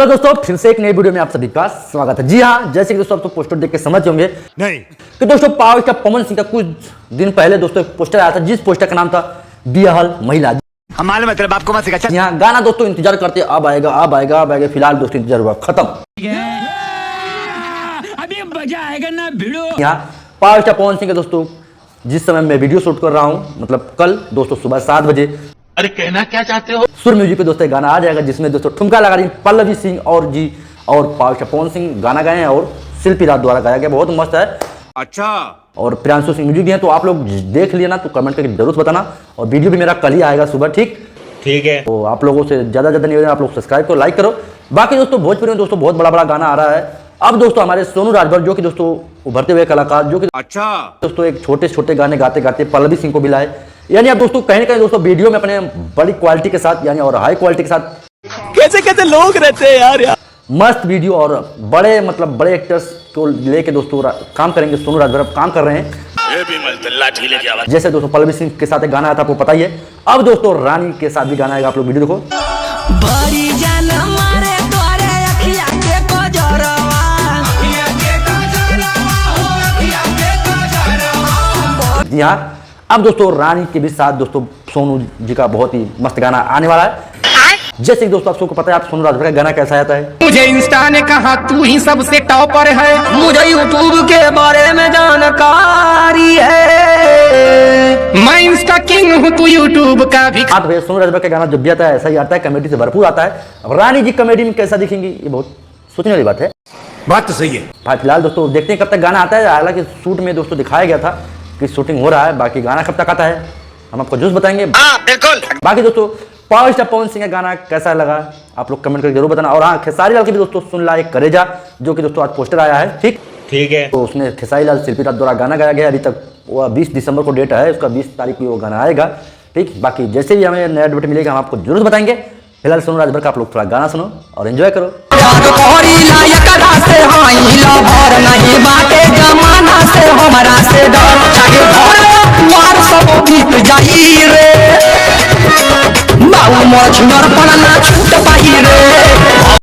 Hello दोस्तों, फिर से एक नई वीडियो में आप सभी का स्वागत है। जी हाँ, जैसे कि दोस्तों आप तो पोस्टर देख के समझ होंगे नहीं कि दोस्तों पावर स्टार पवन सिंह का कुछ दिन पहले दोस्तों एक पोस्टर आया था, जिस पोस्टर का नाम था बिहाल महिला। हमारे मतलब आपको मत सिखा। यहाँ गाना दोस्तों इंतजार करते अब आएगा अब आएगा अब आएगा, फिलहाल दोस्तों इंतजार हुआ खत्म। अभी मजा आएगा ना भिड़ो। यहाँ पावर स्टार पवन सिंह के दोस्तों जिस समय मैं वीडियो शूट कर रहा हूँ, मतलब कल दोस्तों सुबह 7 बजे, अरे कहना क्या चाहते हो? सुर म्यूजिक पे दोस्तों गाना आ जाएगा, जिसमें दोस्तों ठुमका लगा रही पल्लवी सिंह और पावर स्टार पवन सिंह गाना गाए हैं और शिल्पी राज द्वारा गाया गया, बहुत मस्त है। अच्छा। और प्रियांशु सिंह म्यूजिक दिए, तो आप लोग देख लिए ना तो कमेंट करके जरूर बताना। और वीडियो भी मेरा कल ही आएगा सुबह, ठीक है। तो आप लोगों से ज्यादा निवेदन, आप लोग सब्सक्राइब करो, लाइक करो। बाकी दोस्तों भोजपुरी में दोस्तों बहुत बड़ा गाना आ रहा है अब दोस्तों, हमारे सोनू राजभर जो कि दोस्तों उभरते हुए कलाकार, जो कि अच्छा दोस्तों एक छोटे गाने गाते गाते पल्लवी सिंह को भी लाए। यानी अब दोस्तों कहीं ना कहीं दोस्तों वीडियो में अपने बड़ी क्वालिटी के साथ यानी और हाई क्वालिटी के साथ कैसे लोग रहते हैं यार मस्त वीडियो और बड़े एक्टर्स को लेके दोस्तों काम करेंगे। सोनू राजभर काम कर रहे हैं, जैसे दोस्तों पल्लवी सिंह के साथ एक गाना आया था आपको पता ही है। अब दोस्तों रानी के साथ भी गाना आएगा, आप लोग वीडियो देखो। जी हाँ, अब दोस्तों रानी के भी साथ दोस्तों सोनू जी का बहुत ही मस्त गाना आने वाला है। जैसे कि दोस्तों आप सबको पता है, आप सोनू राजभर का गाना कैसा आता है। मुझे इंस्टा ने कहा तू ही सबसे टॉपर है, मुझे यूट्यूब के बारे में जानकारी है, मैं इंस्टा किंग हूँ तू यूट्यूब का भी। हाँ भैया, सोनू राजभर का गाना जब भी आता है ऐसा ही आता है, कॉमेडी से भरपूर आता है। अब रानी जी कॉमेडी में कैसा दिखेंगी ये बहुत सोचने वाली बात है। बात तो सही है भाई, फिलहाल दोस्तों देखते हैं कब तक गाना आता है। हालांकि शूट में दोस्तों दिखाया गया था कि शूटिंग हो रहा है, बाकी गाना कब तक आता है हम आपको जरूर बताएंगे। बिल्कुल। बाकी दोस्तों पावर स्टार पवन सिंह का गाना कैसा लगा आप लोग कमेंट करके जरूर बताना। और हाँ, खेसारी लाल की भी दोस्तों सुन ला एक करेजा, जो कि दोस्तों आज पोस्टर आया है, ठीक है। तो उसने खेसारी लाल शिल्पी राज द्वारा गाना गाया गया, अभी तक वो 20 दिसंबर को डेट है उसका, 20 तारीख को वो गाना आएगा, ठीक। बाकी जैसे भी हमें नया अपडेट मिलेगा हम आपको जरूर बताएंगे। फिलहाल सोनू राजभर का आप लोग थोड़ा गाना सुनो और एंजॉय करो। छूट पाई रे।